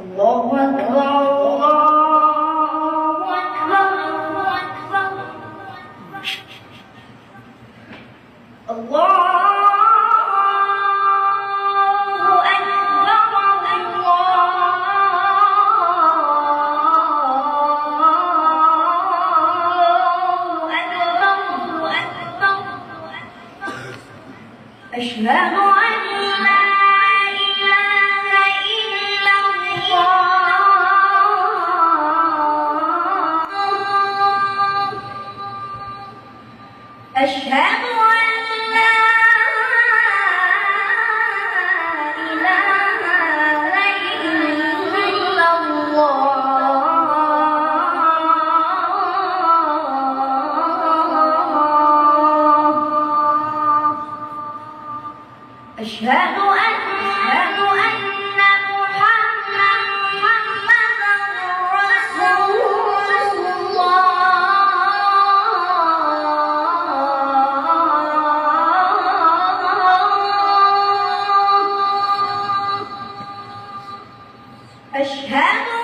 الله أكبر الله أكبر الله أشهد أن لا إله إلا الله أشهد أن لا إله إلا الله أشهد أن محمدًا رسول الله أشهد